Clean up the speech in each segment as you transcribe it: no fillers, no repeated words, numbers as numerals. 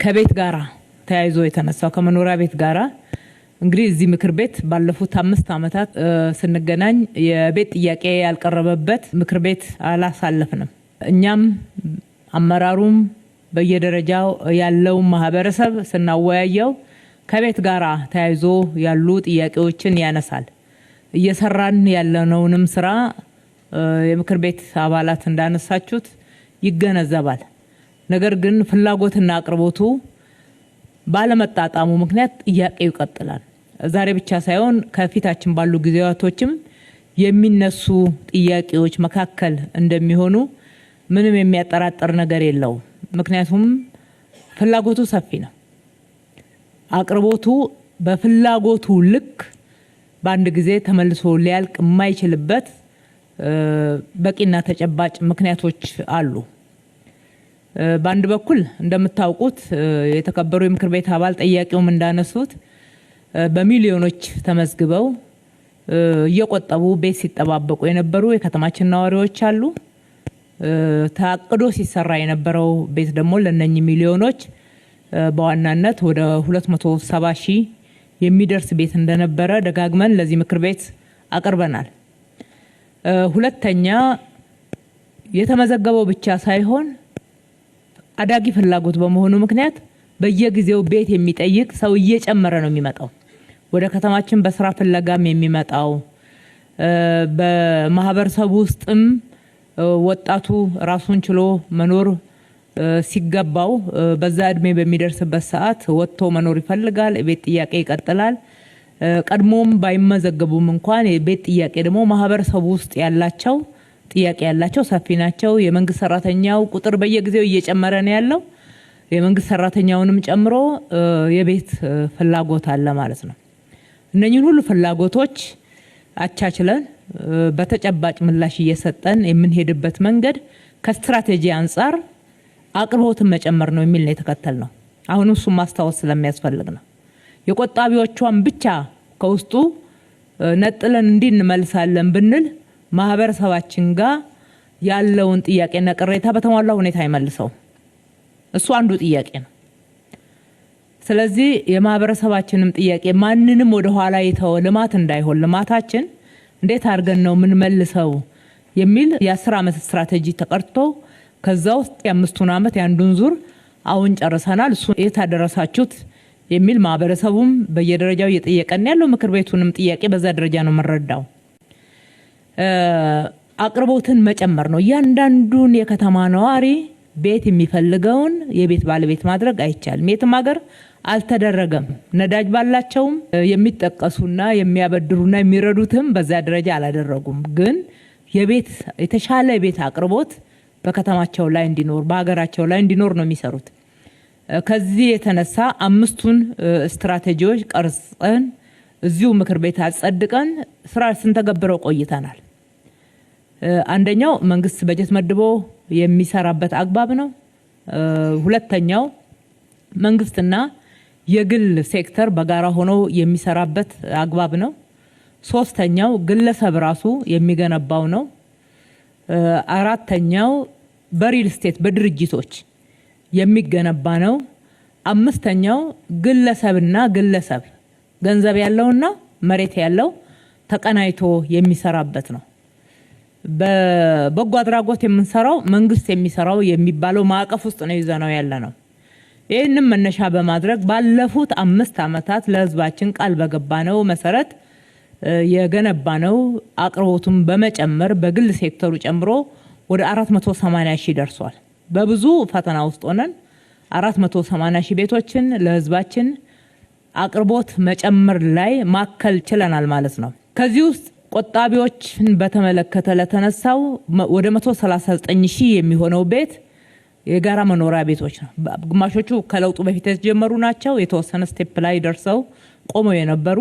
ከቤት ጋራ ተያይዞ የተነሳው ከመኖሪያ ቤት ጋራ እንግዲህ እዚህ ምክር ቤት ባለፉት 5 አመታት ስንገናኝ የቤት ጥያቄ ያልቀረበበት ምክር ቤት አላሳለፍንም። እኛም አመራሩም በየደረጃው ያለው ማህበረሰብ ስናወያየው ከቤት ጋራ ተያይዞ ያሉ ጥያቄዎችን ያነሳል። እየሰራን ያለነውንም ስራ የምክር ቤት አባላት እንዳነሳችሁት ይገነዘባል። ነገር ግን ፍላጎትና አቅርቦቱ ባለመጣጣሙ ምክንያት ጥያቄው ይቀጥላል። ዛሬ ብቻ ሳይሆን ከፊታችን ባሉ ጊዜያቶችም የሚነሱ ጥያቄዎች መካከል እንደሚሆኑ ምንም የሚያጠራጥር ነገር የለውም። ምክንያቱም ፍላጎቱ ሰፊ ነው። አቅርቦቱ በፍላጎቱ ልክ በአንድ ጊዜ ተመልሶ ሊያልቅ የማይችልበት በቂና ተጨባጭ ምክንያቶች አሉ። በአንድ በኩል እንደምታውቁት የተከበሩ የምክር ቤት አባል ጠያቂውም እንዳነሱት በሚሊዮኖች ተመዝግበው እየቆጠቡ ቤት ሲጠባበቁ የነበሩ የከተማችን ነዋሪዎች አሉ። ታቅዶ ሲሰራ የነበረው ቤት ደግሞ ለነኚህ ሚሊዮኖች በዋናነት ወደ 270 ሺህ የሚደርስ ቤት እንደነበረ ደጋግመን ለዚህ ምክር ቤት አቀርበናል። ሁለተኛ የተመዘገበው ብቻ ሳይሆን አዳጊ ፍላጎት በመሆኑ ምክንያት በየጊዜው ቤት የሚጠይቅ ሰው እየጨመረ ነው የሚመጣው። ወደ ከተማችን በስራ ፍለጋም የሚመጣው በማህበረሰቡ ውስጥም ወጣቱ ራሱን ችሎ መኖር ሲገባው በዛ እድሜ በሚደርስበት ሰዓት ወጥቶ መኖር ይፈልጋል። ቤት ጥያቄ ይቀጥላል። ቀድሞም ባይመዘገቡም እንኳን ቤት ጥያቄ ደግሞ ማህበረሰቡ ውስጥ ያላቸው ጥያቄ ያላቸው ሰፊ ናቸው። የመንግስት ሰራተኛው ቁጥር በየጊዜው እየጨመረ ነው ያለው። የመንግስት ሰራተኛውንም ጨምሮ የቤት ፍላጎት አለ ማለት ነው። እነኚህን ሁሉ ፍላጎቶች አቻችለን በተጨባጭ ምላሽ እየሰጠን የምንሄድበት መንገድ ከስትራቴጂ አንፃር አቅርቦትን መጨመር ነው የሚል ነው የተከተልነው። አሁን እሱን ማስታወስ ስለሚያስፈልግ ነው። የቆጣቢዎቿን ብቻ ከውስጡ ነጥለን እንድንመልሳለን ብንል ማህበረሰባችን ጋር ያለውን ጥያቄና ቅሬታ በተሟላ ሁኔታ አይመልሰው። እሱ አንዱ ጥያቄ ነው። ስለዚህ የማህበረሰባችንም ጥያቄ ማንንም ወደ ኋላ ይተው ልማት እንዳይሆን ልማታችን እንዴት አድርገን ነው ምን መልሰው የሚል የ10 አመት ስትራቴጂ ተቀርጦ ከዛ ውስጥ የ5 አመት ያንዱን ዙር አሁን ጨርሰናል። እሱ የታደረሳችሁት የሚል ማህበረሰቡም በየደረጃው እየጠየቀን ያለው ምክር ቤቱንም ጥያቄ በዛ ደረጃ ነው መረዳው። አቅርቦትን መጨመር ነው። እያንዳንዱን የከተማ ነዋሪ ቤት የሚፈልገውን የቤት ባለቤት ማድረግ አይቻልም። የትም ሀገር አልተደረገም። ነዳጅ ባላቸውም የሚጠቀሱና የሚያበድሩና የሚረዱትም በዛ ደረጃ አላደረጉም። ግን የቤት የተሻለ ቤት አቅርቦት በከተማቸው ላይ እንዲኖር በሀገራቸው ላይ እንዲኖር ነው የሚሰሩት። ከዚህ የተነሳ 5ቱን ስትራቴጂዎች ቀርጸን እዚሁ ምክር ቤት አጸድቀን ስራ ስንተገብረው ቆይተናል። አንደኛው መንግስት በጀት መድቦ የሚሰራበት አግባብ ነው። ሁለተኛው መንግስትና የግል ሴክተር በጋራ ሆኖ የሚሰራበት አግባብ ነው። ሶስተኛው ግለሰብ ራሱ የሚገነባው ነው። አራተኛው በሪል ስቴት በድርጅቶች የሚገነባ ነው። አምስተኛው ግለሰብና ግለሰብ ገንዘብ ያለውና መሬት ያለው ተቀናይቶ የሚሰራበት ነው። በበጎ አድራጎት የምንሰራው መንግስት የሚሰራው የሚባለው ማዕቀፍ ውስጥ ነው ይዘነው ያለነው። ይህንን መነሻ በማድረግ ባለፉት 5 አመታት ለህዝባችን ቃል በገባነው መሰረት የገነባነው አቅርቦቱን በመጨመር በግል ሴክተሩ ጨምሮ ወደ 480 ሺህ ደርሷል። በብዙ ፈተና ውስጥ ሆነን 480 ሺህ ቤቶችን ለህዝባችን አቅርቦት መጨመር ላይ ማከል ችለናል ማለት ነው። ከዚህ ውስጥ ቆጣቢዎችን በተመለከተ ለተነሳው ወደ 139 ሺህ የሚሆነው ቤት የጋራ መኖሪያ ቤቶች ነው። ግማሾቹ ከለውጡ በፊት የተጀመሩ ናቸው። የተወሰነ ስቴፕ ላይ ደርሰው ቆመው የነበሩ፣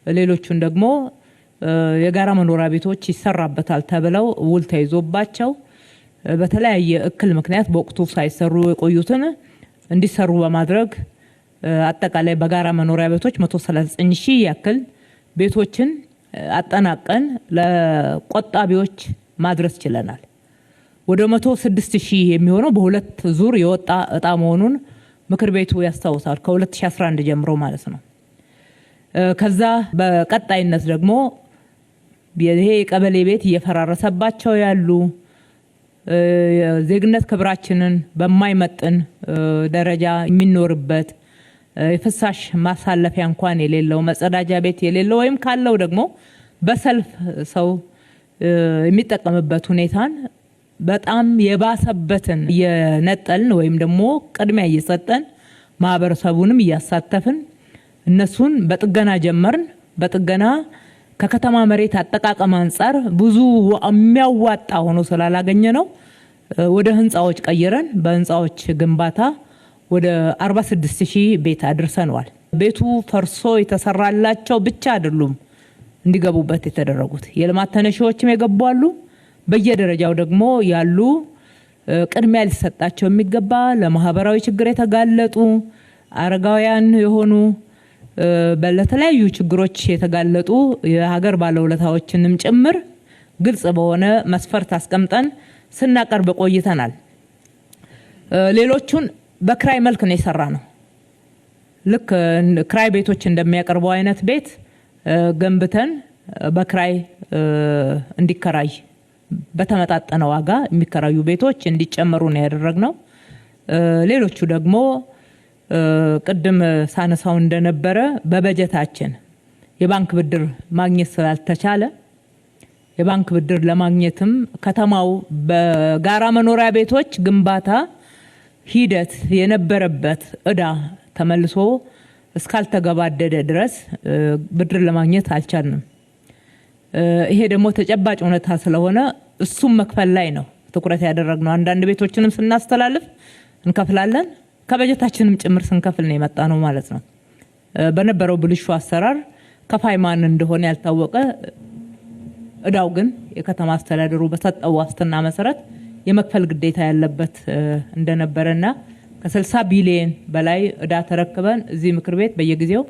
ሌሎቹን ደግሞ የጋራ መኖሪያ ቤቶች ይሰራበታል ተብለው ውል ተይዞባቸው በተለያየ እክል ምክንያት በወቅቱ ሳይሰሩ የቆዩትን እንዲሰሩ በማድረግ አጠቃላይ በጋራ መኖሪያ ቤቶች 139 ሺህ ያክል ቤቶችን አጠናቀን ለቆጣቢዎች ማድረስ ችለናል። ወደ 106 ሺህ የሚሆነው በሁለት ዙር የወጣ እጣ መሆኑን ምክር ቤቱ ያስታውሳል ከ2011 ጀምሮ ማለት ነው። ከዛ በቀጣይነት ደግሞ ይሄ ቀበሌ ቤት እየፈራረሰባቸው ያሉ ዜግነት ክብራችንን በማይመጥን ደረጃ የሚኖርበት የፍሳሽ ማሳለፊያ እንኳን የሌለው መጸዳጃ ቤት የሌለው ወይም ካለው ደግሞ በሰልፍ ሰው የሚጠቀምበት ሁኔታን በጣም የባሰበትን የነጠልን ወይም ደግሞ ቅድሚያ እየሰጠን ማህበረሰቡንም እያሳተፍን እነሱን በጥገና ጀመርን። በጥገና ከከተማ መሬት አጠቃቀም አንፃር ብዙ የሚያዋጣ ሆኖ ስላላገኘ ነው ወደ ህንጻዎች ቀይረን በህንጻዎች ግንባታ ወደ 46000 ቤት አድርሰናል። ቤቱ ፈርሶ የተሰራላቸው ብቻ አይደሉም እንዲገቡበት የተደረጉት የልማት ተነሺዎችም የገባሉ። በየደረጃው ደግሞ ያሉ ቅድሚያ ሊሰጣቸው የሚገባ ለማህበራዊ ችግር የተጋለጡ አረጋውያን የሆኑ በለተለያዩ ችግሮች የተጋለጡ የሀገር ባለውለታዎችንም ጭምር ግልጽ በሆነ መስፈርት አስቀምጠን ስናቀርብ ቆይተናል። ሌሎቹን በክራይ መልክ ነው የሰራነው። ልክ ክራይ ቤቶች እንደሚያቀርበው አይነት ቤት ገንብተን በክራይ እንዲከራይ በተመጣጣነ ዋጋ የሚከራዩ ቤቶች እንዲጨመሩ ነው ያደረግነው። ሌሎቹ ደግሞ ቅድም ሳነሳው እንደነበረ በበጀታችን የባንክ ብድር ማግኘት ስላልተቻለ የባንክ ብድር ለማግኘትም ከተማው በጋራ መኖሪያ ቤቶች ግንባታ ሂደት የነበረበት እዳ ተመልሶ እስካልተገባደደ ድረስ ብድር ለማግኘት አልቻልንም። ይሄ ደግሞ ተጨባጭ ሁኔታ ስለሆነ እሱም መክፈል ላይ ነው ትኩረት ያደረግነው። አንዳንድ ቤቶችንም ስናስተላልፍ እንከፍላለን፣ ከበጀታችንም ጭምር ስንከፍል ነው የመጣ ነው ማለት ነው። በነበረው ብልሹ አሰራር ከፋይ ማን እንደሆነ ያልታወቀ እዳው ግን የከተማ አስተዳደሩ በሰጠው ዋስትና መሰረት የመክፈል ግዴታ ያለበት እንደነበረና ከ60 ቢሊዮን በላይ እዳ ተረክበን እዚህ ምክር ቤት በየጊዜው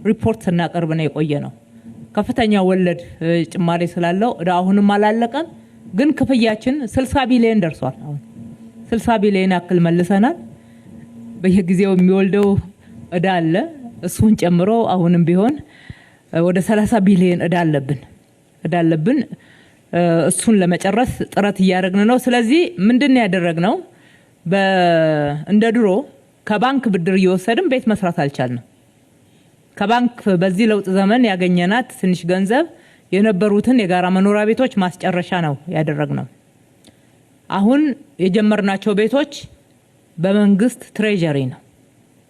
ሪፖርት ስናቀርብ ነው የቆየ ነው። ከፍተኛ ወለድ ጭማሪ ስላለው እዳ አሁንም አላለቀም፣ ግን ክፍያችን 60 ቢሊዮን ደርሷል። አሁን 60 ቢሊዮን ያክል መልሰናል። በየጊዜው የሚወልደው እዳ አለ። እሱን ጨምሮ አሁንም ቢሆን ወደ 30 ቢሊዮን እዳ አለብን። እሱን ለመጨረስ ጥረት እያደረግን ነው። ስለዚህ ምንድነው ያደረግነው? እንደ ድሮ ከባንክ ብድር እየወሰድን ቤት መስራት አልቻልንም። ከባንክ በዚህ ለውጥ ዘመን ያገኘናት ትንሽ ገንዘብ የነበሩትን የጋራ መኖሪያ ቤቶች ማስጨረሻ ነው ያደረግነው። አሁን የጀመርናቸው ቤቶች በመንግስት ትሬጀሪ ነው፣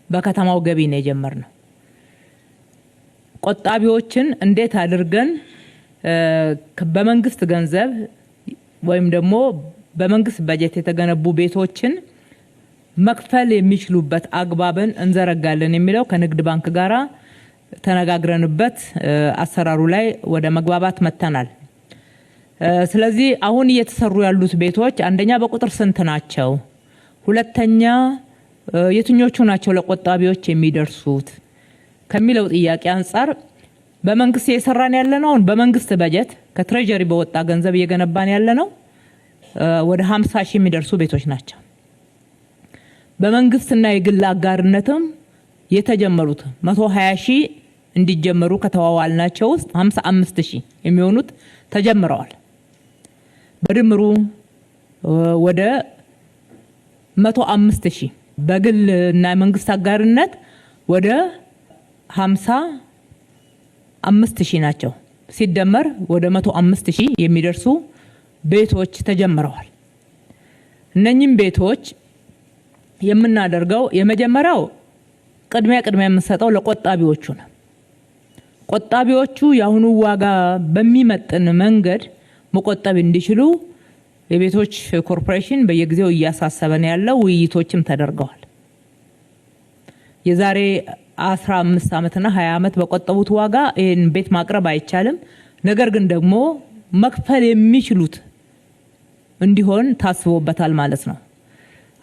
በከተማው ገቢ ነው የጀመርነው። ቆጣቢዎችን እንዴት አድርገን በመንግስት ገንዘብ ወይም ደግሞ በመንግስት በጀት የተገነቡ ቤቶችን መክፈል የሚችሉበት አግባብን እንዘረጋለን የሚለው ከንግድ ባንክ ጋራ ተነጋግረንበት አሰራሩ ላይ ወደ መግባባት መተናል። ስለዚህ አሁን እየተሰሩ ያሉት ቤቶች አንደኛ በቁጥር ስንት ናቸው፣ ሁለተኛ የትኞቹ ናቸው ለቆጣቢዎች የሚደርሱት ከሚለው ጥያቄ አንፃር በመንግስት እየሰራን ያለነው በመንግስት በጀት ከትሬጀሪ በወጣ ገንዘብ እየገነባን ያለነው ወደ 50,000 የሚደርሱ ቤቶች ናቸው። በመንግስትና የግል አጋርነትም የተጀመሩት 120,000 እንዲጀመሩ ከተዋዋልናቸው ውስጥ 55,000 የሚሆኑት ተጀምረዋል። በድምሩ ወደ 105,000 በግልና መንግስት አጋርነት ወደ 55,000 ናቸው። ሲደመር ወደ 105,000 የሚደርሱ ቤቶች ተጀምረዋል። እነኚህም ቤቶች የምናደርገው የመጀመሪያው ቅድሚያ የምንሰጠው ለቆጣቢዎቹ ነው። ቆጣቢዎቹ የአሁኑ ዋጋ በሚመጥን መንገድ መቆጠብ እንዲችሉ የቤቶች ኮርፖሬሽን በየጊዜው እያሳሰበን ያለው ውይይቶችም ተደርገዋል። የዛሬ 15 ዓመትና 20 ዓመት በቆጠቡት ዋጋ ይሄን ቤት ማቅረብ አይቻልም። ነገር ግን ደግሞ መክፈል የሚችሉት እንዲሆን ታስቦበታል ማለት ነው።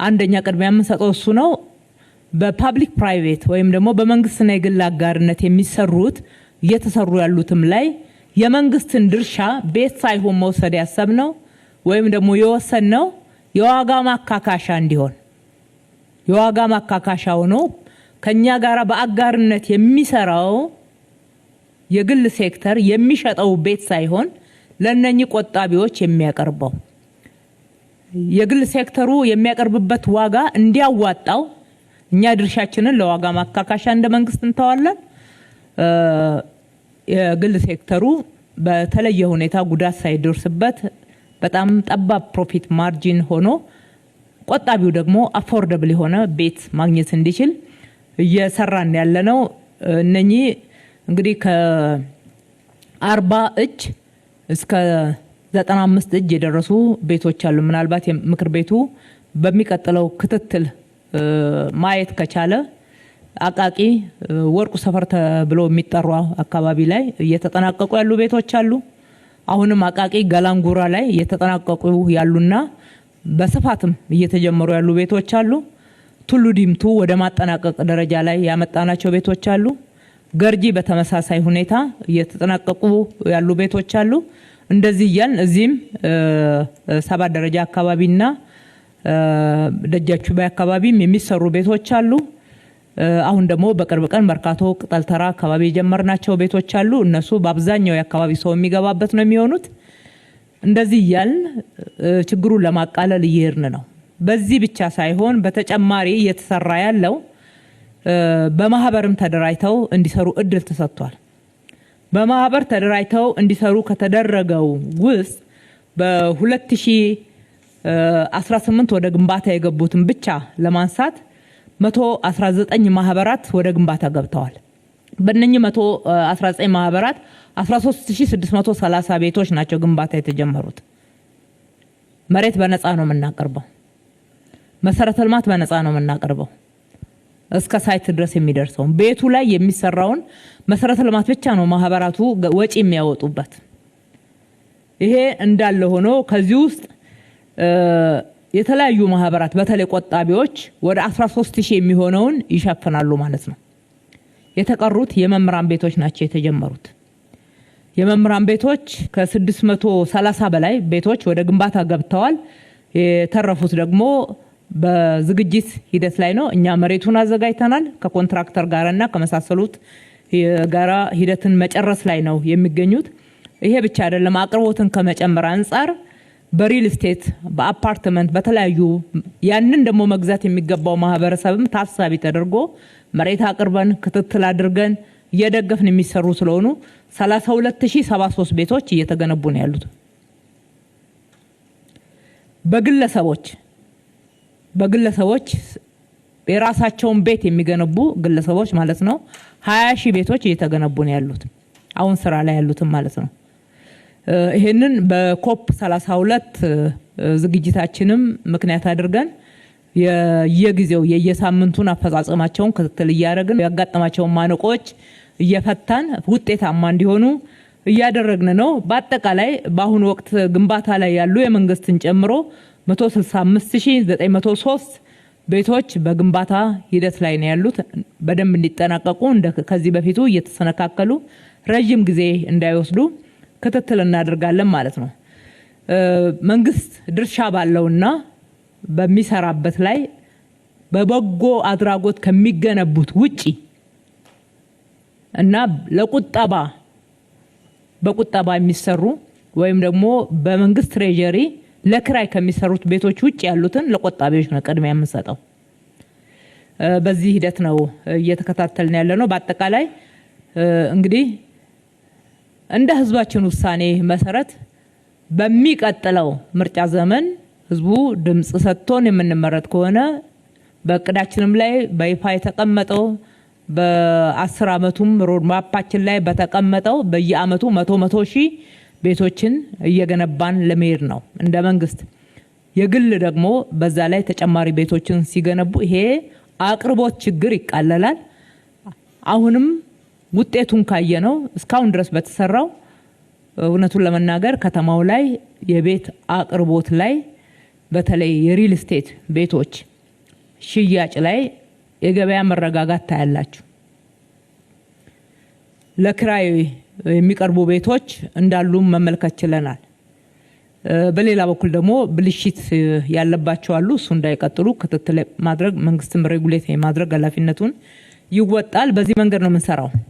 አንደኛ ቅድሚያ የምንሰጠው እሱ ነው። በፓብሊክ ፕራይቬት ወይም ደግሞ በመንግስትና የግል አጋርነት የሚሰሩት እየተሰሩ ያሉትም ላይ የመንግስትን ድርሻ ቤት ሳይሆን መውሰድ ያሰብነው ወይም ደግሞ የወሰንነው የዋጋ ማካካሻ እንዲሆን የዋጋ ማካካሻው ነው ከኛ ጋራ በአጋርነት የሚሰራው የግል ሴክተር የሚሸጠው ቤት ሳይሆን ለነኚህ ቆጣቢዎች የሚያቀርበው የግል ሴክተሩ የሚያቀርብበት ዋጋ እንዲያዋጣው እኛ ድርሻችንን ለዋጋ ማካካሻ እንደ መንግስት እንተዋለን። የግል ሴክተሩ በተለየ ሁኔታ ጉዳት ሳይደርስበት በጣም ጠባብ ፕሮፊት ማርጂን ሆኖ ቆጣቢው ደግሞ አፎርደብል የሆነ ቤት ማግኘት እንዲችል እየሰራን ያለነው እነኚህ እንግዲህ ከ40 እጅ እስከ 95 እጅ የደረሱ ቤቶች አሉ። ምናልባት ምክር ቤቱ በሚቀጥለው ክትትል ማየት ከቻለ አቃቂ ወርቁ ሰፈር ተብሎ የሚጠራ አካባቢ ላይ እየተጠናቀቁ ያሉ ቤቶች አሉ። አሁንም አቃቂ ገላንጉራ ላይ እየተጠናቀቁ ያሉና በስፋትም እየተጀመሩ ያሉ ቤቶች አሉ። ቱሉ ዲምቱ ወደ ማጠናቀቅ ደረጃ ላይ ያመጣናቸው ቤቶች አሉ። ገርጂ በተመሳሳይ ሁኔታ እየተጠናቀቁ ያሉ ቤቶች አሉ። እንደዚህ ይያል እዚህም 7 ደረጃ አካባቢና ደጃቹ ባይ አካባቢም የሚሰሩ ቤቶች አሉ። አሁን ደግሞ በቅርብ ቀን መርካቶ ቅጠል ተራ አካባቢ የጀመርናቸው ቤቶች አሉ። እነሱ በአብዛኛው የአካባቢ ሰው የሚገባበት ነው የሚሆኑት። እንደዚህ ይያል ችግሩን ለማቃለል እየሄድን ነው። በዚህ ብቻ ሳይሆን በተጨማሪ እየተሰራ ያለው በማህበርም ተደራጅተው እንዲሰሩ እድል ተሰጥቷል። በማህበር ተደራጅተው እንዲሰሩ ከተደረገው ውስጥ በ2018 ወደ ግንባታ የገቡትን ብቻ ለማንሳት 119 ማህበራት ወደ ግንባታ ገብተዋል። በእነኚህ 119 ማህበራት 13630 ቤቶች ናቸው ግንባታ የተጀመሩት። መሬት በነፃ ነው የምናቀርበው። መሰረተ ልማት በነፃ ነው የምናቀርበው። እስከ ሳይት ድረስ የሚደርሰው ቤቱ ላይ የሚሰራውን መሰረተ ልማት ብቻ ነው ማህበራቱ ወጪ የሚያወጡበት። ይሄ እንዳለ ሆኖ ከዚህ ውስጥ የተለያዩ ማህበራት በተለይ ቆጣቢዎች ወደ 13000 የሚሆነውን ይሸፍናሉ ማለት ነው። የተቀሩት የመምራን ቤቶች ናቸው የተጀመሩት። የመምራን ቤቶች ከ630 በላይ ቤቶች ወደ ግንባታ ገብተዋል። የተረፉት ደግሞ በዝግጅት ሂደት ላይ ነው። እኛ መሬቱን አዘጋጅተናል ከኮንትራክተር ጋርና ከመሳሰሉት ጋራ ሂደትን መጨረስ ላይ ነው የሚገኙት። ይሄ ብቻ አይደለም፣ አቅርቦትን ከመጨመር አንፃር በሪል ስቴት በአፓርትመንት በተለያዩ ያንን ደግሞ መግዛት የሚገባው ማህበረሰብም ታሳቢ ተደርጎ መሬት አቅርበን ክትትል አድርገን እየደገፍን የሚሰሩ ስለሆኑ 32073 ቤቶች እየተገነቡ ነው ያሉት። በግለሰቦች የራሳቸውን ቤት የሚገነቡ ግለሰቦች ማለት ነው 20000 ቤቶች እየተገነቡ ነው ያሉት አሁን ስራ ላይ ያሉትም ማለት ነው። ይሄንን በኮፕ 32 ዝግጅታችንም ምክንያት አድርገን የየጊዜው የየሳምንቱን አፈጻጸማቸውን ክትትል እያደረግን ያጋጠማቸውን ማነቆች እየፈታን ውጤታማ እንዲሆኑ እያደረግን ነው። በአጠቃላይ በአሁኑ ወቅት ግንባታ ላይ ያሉ የመንግስትን ጨምሮ 165903 ቤቶች በግንባታ ሂደት ላይ ነው ያሉት። በደንብ እንዲጠናቀቁ ከዚህ በፊቱ እየተሰነካከሉ ረጅም ጊዜ እንዳይወስዱ ክትትል እናደርጋለን ማለት ነው። መንግስት ድርሻ ባለውና በሚሰራበት ላይ በበጎ አድራጎት ከሚገነቡት ውጪ እና በቁጠባ የሚሰሩ ወይም ደግሞ በመንግስት ትሬጀሪ ለክራይ ከሚሰሩት ቤቶች ውጪ ያሉትን ለቆጣቢዎች ነው ቅድሚያ የምንሰጠው። በዚህ ሂደት ነው እየተከታተልን ያለነው። በአጠቃላይ እንግዲህ እንደ ህዝባችን ውሳኔ መሰረት በሚቀጥለው ምርጫ ዘመን ህዝቡ ድምጽ ሰጥቶን የምንመረጥ ከሆነ በእቅዳችንም ላይ በይፋ የተቀመጠው በ10 አመቱም ሮድማፓችን ላይ በተቀመጠው በየአመቱ 100 ሺህ ቤቶችን እየገነባን ለመሄድ ነው እንደ መንግስት። የግል ደግሞ በዛ ላይ ተጨማሪ ቤቶችን ሲገነቡ ይሄ አቅርቦት ችግር ይቃለላል። አሁንም ውጤቱን ካየነው እስካሁን ድረስ በተሰራው እውነቱን ለመናገር ከተማው ላይ የቤት አቅርቦት ላይ በተለይ የሪል ስቴት ቤቶች ሽያጭ ላይ የገበያ መረጋጋት ታያላችሁ። ለክራይ የሚቀርቡ ቤቶች እንዳሉ መመልከት ችለናል። በሌላ በኩል ደግሞ ብልሽት ያለባቸው አሉ እሱ እንዳይቀጥሉ ክትትል ማድረግ መንግስትም ሬጉሌት ማድረግ ኃላፊነቱን ይወጣል በዚህ መንገድ ነው የምንሰራው